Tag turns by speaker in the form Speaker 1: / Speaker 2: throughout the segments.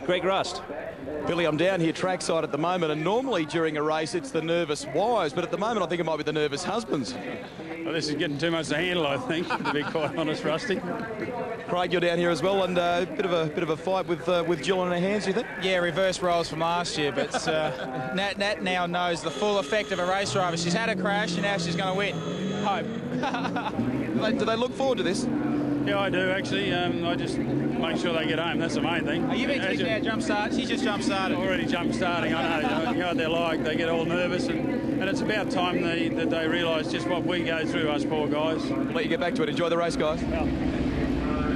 Speaker 1: Greg Rust.
Speaker 2: Billy, I'm down here trackside at the moment, and normally during a race it's the nervous wives, but at the moment I think it might be the nervous husbands.
Speaker 3: Well, this is getting too much to handle, I think, to be quite honest, Rusty.
Speaker 2: Craig, you're down here as well, and a bit of a fight with Jill on her hands, do you think?
Speaker 4: Yeah, reverse roles from last year, but Nat now knows the full effect of a race driver. She's had a crash, and now she's going to win. Hope.
Speaker 2: Do they look forward to this?
Speaker 3: Yeah, I do, actually. I just make sure they get home. That's the main thing.
Speaker 4: Are you been kicking our jump start? She just jump started.
Speaker 3: Already jump starting, I know. You know what they're like. They get all nervous, and it's about time that they realise just what we go through, us poor guys.
Speaker 2: I'll let you get back to it. Enjoy the race, guys.
Speaker 3: Well.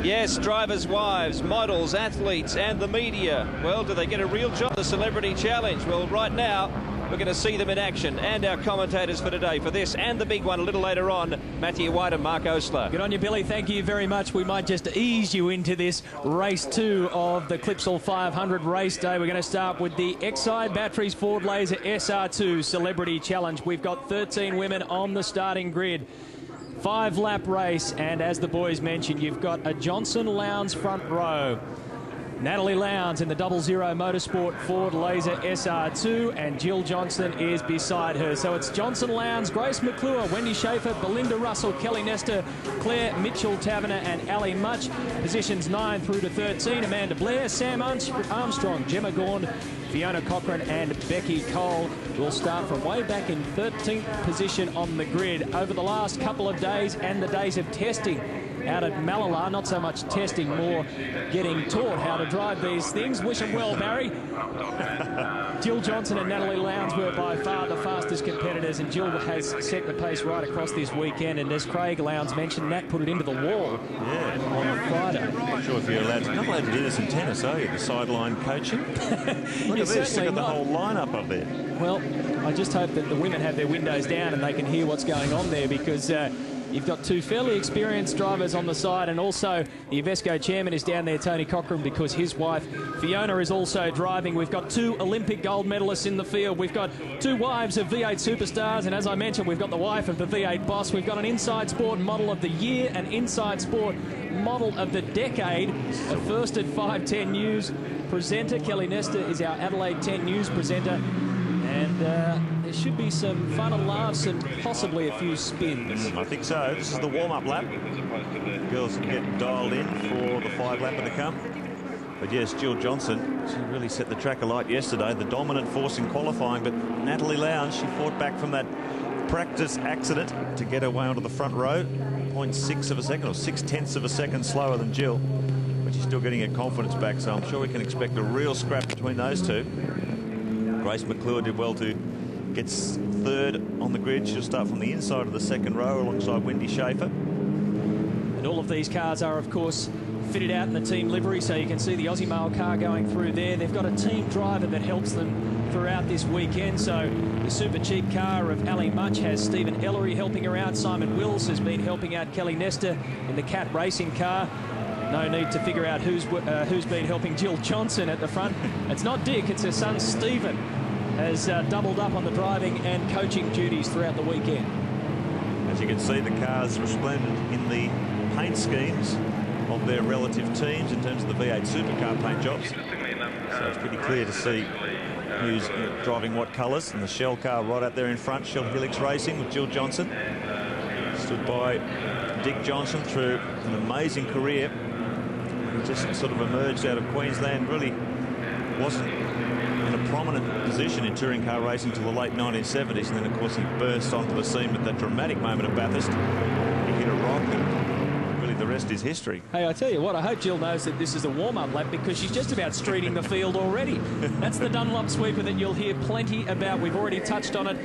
Speaker 1: Yes, drivers' wives, models, athletes and the media. Well, do they get a real job, the Celebrity Challenge? Well, right now, we're going to see them in action, and our commentators for today for this and the big one a little later on, Matthew White and Mark Osler.
Speaker 5: Good on you, Billy. Thank you very much. We might just ease you into this race 2 of the Clipsal 500 race day. We're going to start with the Exide Batteries Ford Laser SR2 Celebrity Challenge. We've got 13 women on the starting grid. 5-lap race, and as the boys mentioned, you've got a Johnson Lowndes front row. Natalie Lowndes in the 00 Motorsport Ford Laser SR2, and Jill Johnson is beside her. So it's Johnson Lowndes, Grace McClure, Wendy Schaefer, Belinda Russell, Kelly Nestor, Claire Mitchell-Taverner and Ali Much. Positions 9 through to 13, Amanda Blair, Sam Armstrong, Gemma Gaund, Fiona Cochran and Becky Cole will start from way back in 13th position on the grid. Over the last couple of days and the days of testing out at Malala, not so much testing, more getting taught how to drive these things. Wish them well, Barry. Jill Johnson and Natalie Lowndes were by far the fastest competitors, and Jill has set the pace right across this weekend. And as Craig Lowndes mentioned, Nat put it into the wall on Friday.
Speaker 6: I'm not sure if you're allowed to, not allowed to do this in tennis, are you? The sideline coaching. Look at this, they've got the whole lineup up there.
Speaker 5: Well, I just hope that the women have their windows down and they can hear what's going on there, because you've got two fairly experienced drivers on the side, and also the Ivesco chairman is down there, Tony Cochran, because his wife Fiona is also driving. We've got 2 Olympic gold medalists in the field. We've got 2 wives of V8 superstars, and as I mentioned, we've got the wife of the V8 boss. We've got an Inside Sport Model of the Year, an Inside Sport Model of the Decade, a first at 510 News presenter. Kelly Nestor is our Adelaide 10 News presenter. And there should be some fun and laughs and possibly a few spins.
Speaker 6: I think so. This is the warm-up lap. Girls can get dialed in for the 5-lapper to come. But yes, Jill Johnson, she really set the track alight yesterday. The dominant force in qualifying, but Natalie Lowndes, she fought back from that practice accident to get her way onto the front row. 0.6 of a second, or 0.6 of a second slower than Jill. But she's still getting her confidence back, so I'm sure we can expect a real scrap between those two. Grace McClure did well to get 3rd on the grid. She'll start from the inside of the 2nd row alongside Wendy Schaefer.
Speaker 5: And all of these cars are, of course, fitted out in the team livery, so you can see the Aussie Mail car going through there. They've got a team driver that helps them throughout this weekend. So the super cheap car of Ali Much has Stephen Ellery helping her out. Simon Wills has been helping out Kelly Nestor in the Cat Racing car. No need to figure out who's been helping Jill Johnson at the front. It's not Dick, it's her son Stephen, has doubled up on the driving and coaching duties throughout the weekend.
Speaker 6: As you can see, the cars resplendent in the paint schemes of their relative teams in terms of the V8 supercar paint jobs. So it's pretty clear to see who's driving what colours. And the Shell car right up there in front, Shell Helix Racing with Jill Johnson. Stood by Dick Johnson through an amazing career. He just sort of emerged out of Queensland, really wasn't in a prominent position in touring car racing until the late 1970s, and then of course he burst onto the scene with that dramatic moment at Bathurst. He hit a rock, and really the rest is history.
Speaker 5: Hey, I tell you what, I hope Jill knows that this is a warm-up lap, because she's just about streeting the field already. That's the Dunlop sweeper that you'll hear plenty about. We've already touched on it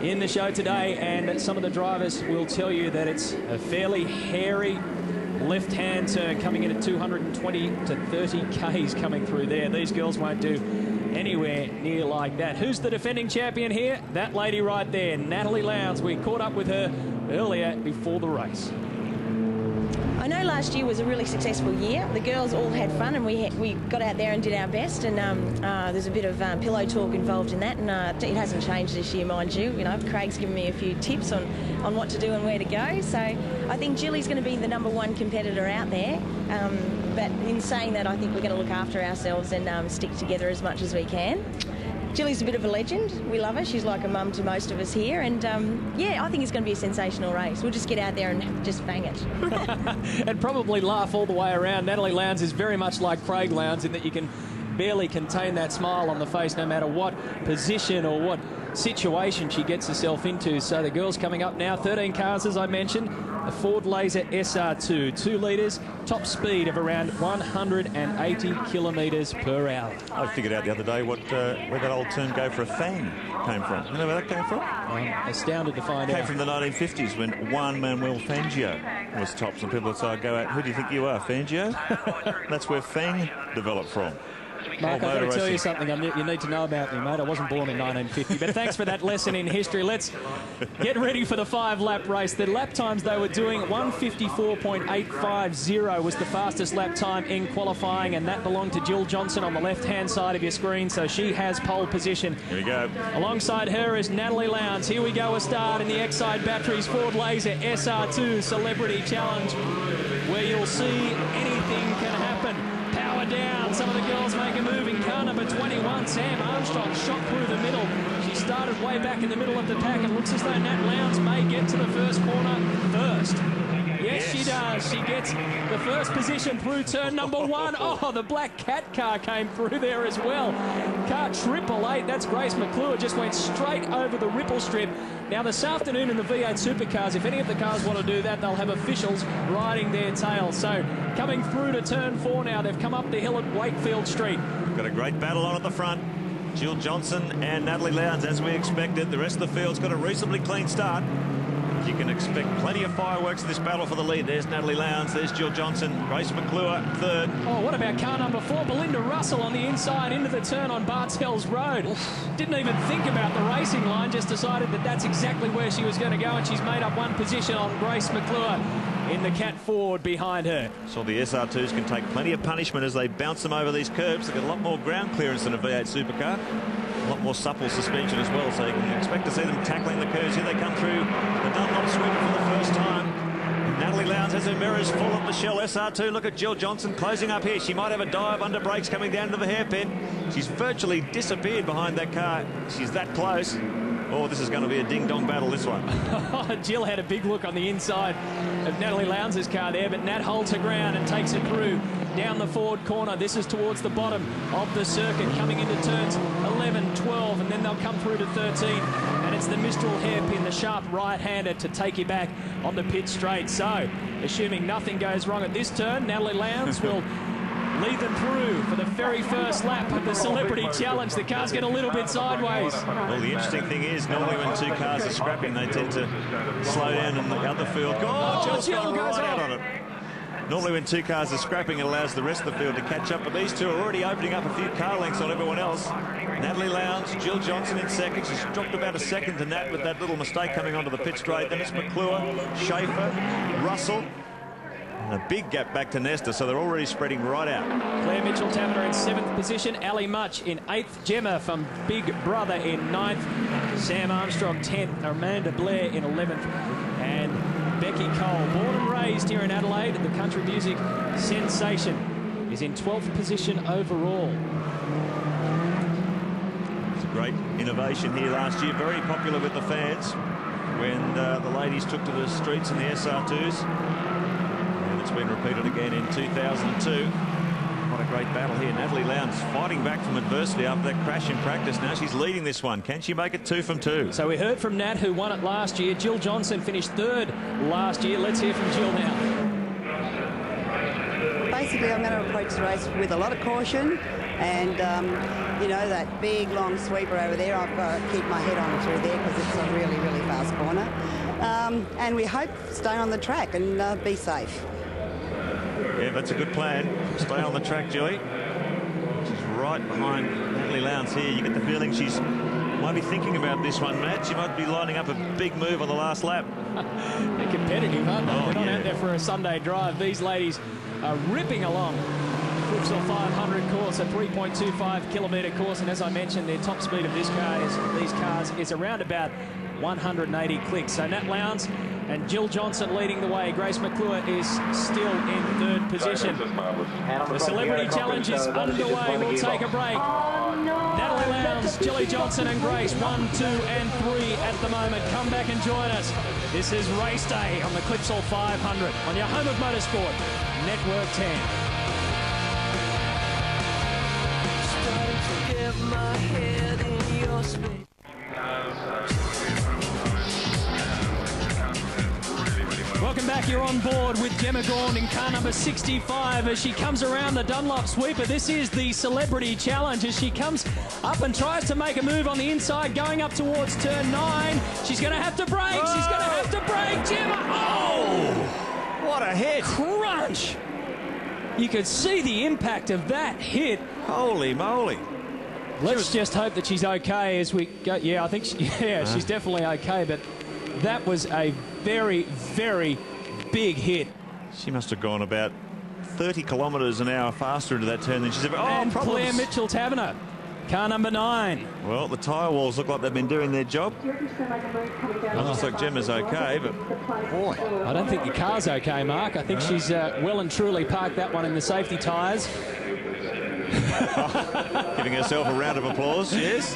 Speaker 5: in the show today, and some of the drivers will tell you that it's a fairly hairy left-hand turn coming in at 220 to 30 Ks coming through there. These girls won't do anywhere near like that. Who's the defending champion here? That lady right there, Natalie Lowndes. We caught up with her earlier before the race.
Speaker 7: I know last year was a really successful year. The girls all had fun, and we got out there and did our best, and there's a bit of pillow talk involved in that, and it hasn't changed this year, mind you. You know, Craig's given me a few tips on what to do and where to go, so I think Jilly's going to be the #1 competitor out there. But in saying that, I think we're going to look after ourselves and stick together as much as we can. Jillie's a bit of a legend. We love her. She's like a mum to most of us here. And, yeah, I think it's going to be a sensational race. We'll just get out there and just bang it.
Speaker 5: And probably laugh all the way around. Natalie Lowndes is very much like Craig Lowndes in that you can barely contain that smile on the face no matter what position or what situation she gets herself into. So the girls coming up now, 13 cars as I mentioned, a Ford Laser SR2, 2 litres, top speed of around 180 kilometres per hour.
Speaker 6: I figured out the other day where that old term "go for a fang" came from. You know where that came from?
Speaker 5: I'm astounded to find out.
Speaker 6: Came from the 1950s when Juan Manuel Fangio was tops, and people would say, "Go out, who do you think you are, Fangio?" That's where fang developed from.
Speaker 5: Mark, I've got to tell you something you need to know about me, mate. I wasn't born in 1950, but thanks for that lesson in history. Let's get ready for the 5-lap race. The lap times they were doing, 1:54.850 was the fastest lap time in qualifying, and that belonged to Jill Johnson on the left-hand side of your screen, so she has pole position.
Speaker 6: Here we go.
Speaker 5: Alongside her is Natalie Lowndes. Here we go, a start in the Exide Batteries Ford Laser SR2 Celebrity Challenge, where you'll see anything can happen. Power down, some of the girls make a move in car number 21. Sam Armstrong shot through the middle. She started way back in the middle of the pack. It looks as though Nat Lowndes may get to the first corner first. Yes, she does. She gets the first position through turn number 1. Oh, the black cat car came through there as well. Car 888, that's Grace McClure, just went straight over the ripple strip. Now, this afternoon in the V8 Supercars, if any of the cars want to do that, they'll have officials riding their tail. So, coming through to turn 4 now, they've come up the hill at Wakefield Street.
Speaker 6: We've got a great battle on at the front. Jill Johnson and Natalie Lowndes, as we expected. The rest of the field's got a reasonably clean start. You can expect plenty of fireworks in this battle for the lead. There's Natalie Lowndes, there's Jill Johnson, Grace McClure third.
Speaker 5: Oh, what about car number 4, Belinda Russell on the inside into the turn on Bartels Road. Didn't even think about the racing line, just decided that that's exactly where she was going to go, and she's made up one position on Grace McClure in the Cat Ford behind her.
Speaker 6: So the SR2s can take plenty of punishment as they bounce them over these curbs. They've got a lot more ground clearance than a V8 Supercar. A lot more supple suspension as well, so you can expect to see them tackling the curves. Here they come through the Dunlop sweeper for the first time. Natalie Lowndes has her mirrors full of Michelle SR2. Look at Jill Johnson closing up here. She might have a dive under brakes coming down to the hairpin. She's virtually disappeared behind that car. She's that close. Oh, this is going to be a ding-dong battle, this one.
Speaker 5: Jill had a big look on the inside of Natalie Lowndes' car there, but Nat holds her ground and takes it through down the Ford corner. This is towards the bottom of the circuit, coming into turns 11, 12, and then they'll come through to 13. And it's the Mistral hairpin, the sharp right-hander, to take you back on the pit straight. So, assuming nothing goes wrong at this turn, Natalie Lowndes will lead them through for the very first lap of the Celebrity Challenge. The cars get a little bit sideways.
Speaker 6: Well, the interesting thing is, normally when 2 cars are scrapping, they tend to slow down in the other field. Jill's gone right out on it. Normally when 2 cars are scrapping, it allows the rest of the field to catch up, but these 2 are already opening up a few car lengths on everyone else. Natalie Lowndes, Jill Johnson in second. She's dropped about a second to Nat with that little mistake coming onto the pit straight. Then it's McClure, Schaefer, Russell. And a big gap back to Nesta, so they're already spreading right out.
Speaker 5: Claire Mitchell-Taverner in 7th position, Ali Much in 8th, Gemma from Big Brother in 9th, Sam Armstrong 10th, Amanda Blair in 11th, and Becky Cole, born and raised here in Adelaide, the country music sensation, is in 12th position overall.
Speaker 6: It's a great innovation here last year, very popular with the fans when the ladies took to the streets in the SR2s. It's been repeated again in 2002. What a great battle here. Natalie Lowndes fighting back from adversity after that crash in practice. Now she's leading this one. Can she make it 2 from 2?
Speaker 5: So we heard from Nat, who won it last year. Jill Johnson finished 3rd last year. Let's hear from Jill now.
Speaker 8: Basically, I'm going to approach the race with a lot of caution. And, you know, that big, long sweeper over there, I've got to keep my head on through there because it's a really, really fast corner. And we hope to stay on the track and be safe.
Speaker 6: Yeah, that's a good plan. Stay on the track, Joey. She's right behind Natalie Lowndes here. You get the feeling she's might be thinking about this one, Matt. She might be lining up a big move on the last lap.
Speaker 5: They're competitive, aren't they? They're not out there for a Sunday drive. These ladies are ripping along. Clipsal 500 course, a 3.25 kilometre course, and as I mentioned, their top speed of these cars is around about 180 clicks. So Nat Lowndes and Jill Johnson leading the way. Grace McClure is still in third position. The Celebrity Challenge is underway. We'll take a break. Natalie Lowndes, Jilly Johnson and Grace, 1, 2 and 3 at the moment. Come back and join us. This is race day on the Clipsal 500 on your home of motorsport, Network 10. My head in your space. Welcome back. You're on board with Gemma Gaund in car number 65 as she comes around the Dunlop sweeper. This is the Celebrity Challenge as she comes up and tries to make a move on the inside, going up towards turn 9. She's going to have to brake. Oh. She's going to have to brake. Gemma. Oh!
Speaker 6: What a hit.
Speaker 5: Crunch. You could see the impact of that hit.
Speaker 6: Holy moly.
Speaker 5: Let's just hope that she's okay as we go. Yeah, I think she's definitely okay, but that was a very, very big hit.
Speaker 6: She must have gone about 30 kilometres an hour faster into that turn than she's ever...
Speaker 5: And Claire Mitchell-Taverner, car number 9.
Speaker 6: Well, the tyre walls look like they've been doing their job. Looks like Gemma's okay, but boy.
Speaker 5: I don't think the car's okay, Mark. I think she's well and truly parked that one in the safety tyres.
Speaker 6: Giving herself a round of applause, yes.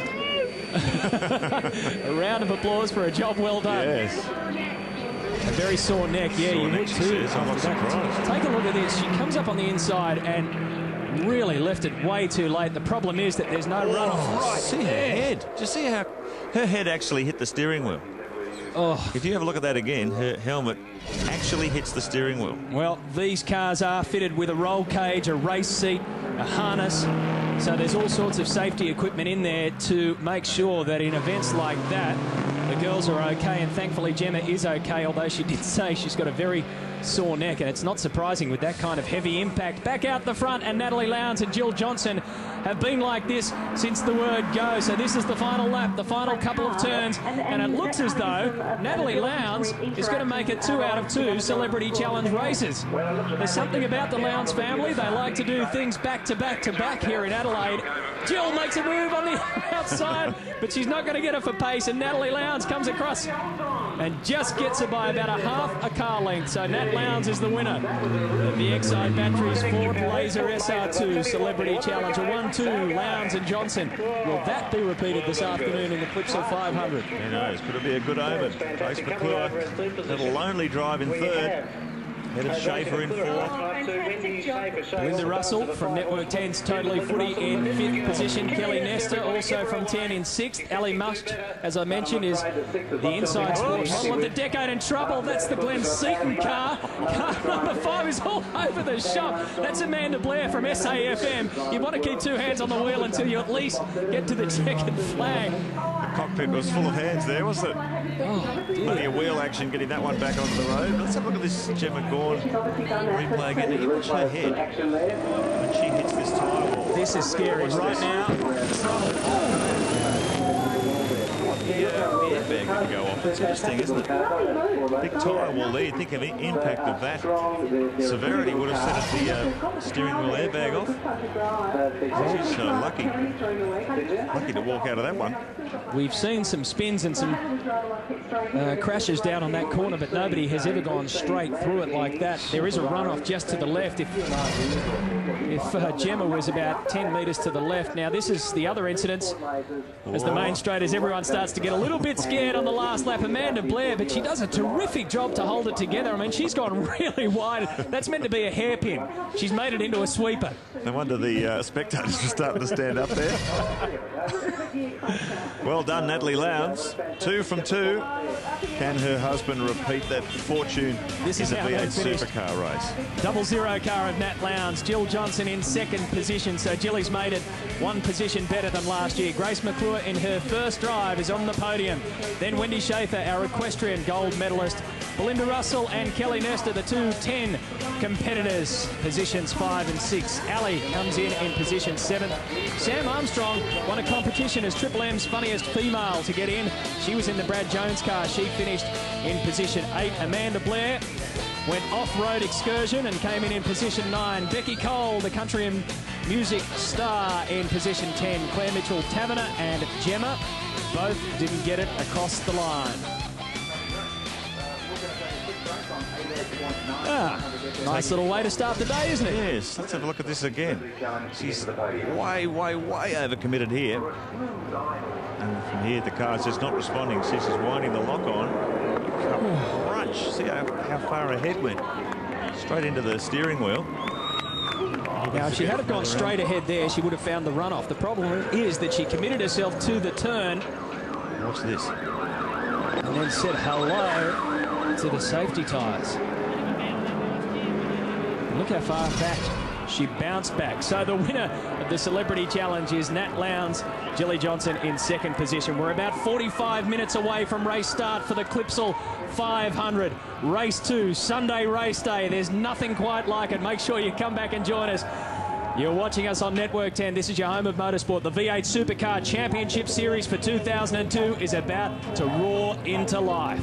Speaker 5: A round of applause for a job well done.
Speaker 6: Yes.
Speaker 5: A very sore neck, yeah, you would too.
Speaker 6: I'm not surprised.
Speaker 5: Take a look at this. She comes up on the inside and really left it way too late. The problem is that there's no runoff. Right,
Speaker 6: see her head. Did you see how her head actually hit the steering wheel?
Speaker 5: Oh.
Speaker 6: If you have a look at that again, her helmet actually hits the steering wheel.
Speaker 5: Well, these cars are fitted with a roll cage, a race seat, a harness. So there's all sorts of safety equipment in there to make sure that in events like that, the girls are okay. And thankfully, Gemma is okay, although she did say she's got a very sore neck. And it's not surprising with that kind of heavy impact. Back out the front, and Natalie Lowndes and Jill Johnson have been like this since the word go. So this is the final lap, the final couple of turns. And it looks as though Natalie Lowndes is going to make it 2 out of 2 Celebrity Challenge races. There's something about the Lowndes family. They like to do things back to back to back here in Adelaide. Jill makes a move on the outside, but she's not going to get her for pace. And Natalie Lowndes comes across and just gets her by about a half a car length. So Nat Lowndes is the winner of the Exide Batteries Ford Laser SR2 Celebrity Challenge. A 1-2, Lowndes and Johnson. Will that be repeated this afternoon in the Clipsal 500?
Speaker 6: Who knows? Could it be a good omen? Grace McClure, little lonely drive in third. Head of Schaefer in fourth.
Speaker 5: Linda Russell from Network 10's Totally Footy in 5th position. Kelly Nestor also from 10 in 6th. Ali Mush, as I mentioned, is the Inside Sports model of the decade in trouble. That's the Glenn Seaton car. Car number 5 is all over the shop. That's Amanda Blair from SAFM. You want to keep 2 hands on the wheel until you at least get to the checkered flag.
Speaker 6: The cockpit was full of hands there, wasn't it?
Speaker 5: Oh, dear.
Speaker 6: Plenty of wheel action getting that one back onto the road. Let's have a look at this Gemma Gaund replay again. You watch her head when she hits this tyre wall.
Speaker 5: This is scary right now.
Speaker 6: The airbag would go off. It's interesting, isn't it? Big tyre wall there. You'd think an impact of that severity would have set the steering wheel airbag off. She's lucky to walk out of that one.
Speaker 5: We've seen some spins and some crashes down on that corner, but nobody has ever gone straight through it like that. There is a runoff just to the left if Gemma was about 10 metres to the left. Now, this is the other incidents as the main straight, as everyone starts to get a little bit scared on the last lap. Amanda Blair, but she does a terrific job to hold it together. I mean, she's gone really wide. That's meant to be a hairpin. She's made it into a sweeper.
Speaker 6: No wonder the spectators are starting to stand up there. Well done, Natalie Lowndes. 2 from 2. Can her husband repeat that fortune in the V8 Supercar race?
Speaker 5: 00 car of Nat Lowndes. Jill Johnson in 2nd position, so Jilly's made it 1 position better than last year. Grace McClure in her first drive is on the podium. Then Wendy Schaefer, our equestrian gold medalist. Belinda Russell and Kelly Nestor, the 2-10 competitors, positions 5 and 6. Ali comes in position 7th. Sam Armstrong won a competition as Triple M's funniest female to get in. She was in the Brad Jones car. She finished in position 8. Amanda Blair went off-road excursion and came in position 9. Becky Cole, the country and music star, in position 10. Claire Mitchell-Taverner and Gemma both didn't get it across the line. Nice little way to start the day, isn't it?
Speaker 6: Yes, let's have a look at this again. She's way overcommitted here. And from here, the car's just not responding. She's just winding the lock on. Crunch. See how far ahead went. Straight into the steering wheel.
Speaker 5: Now, if she had gone straight ahead there, she would have found the runoff. The problem is that she committed herself to the turn.
Speaker 6: Watch this.
Speaker 5: And then said hello to the safety tyres. Look how far back she bounced back. So the winner of the Celebrity Challenge is Nat Lowndes, Jilly Johnson in second position. We're about 45 minutes away from race start for the Clipsal 500. Race 2, Sunday race day. There's nothing quite like it. Make sure you come back and join us. You're watching us on Network 10. This is your home of motorsport. The V8 Supercar Championship Series for 2002 is about to roar into life.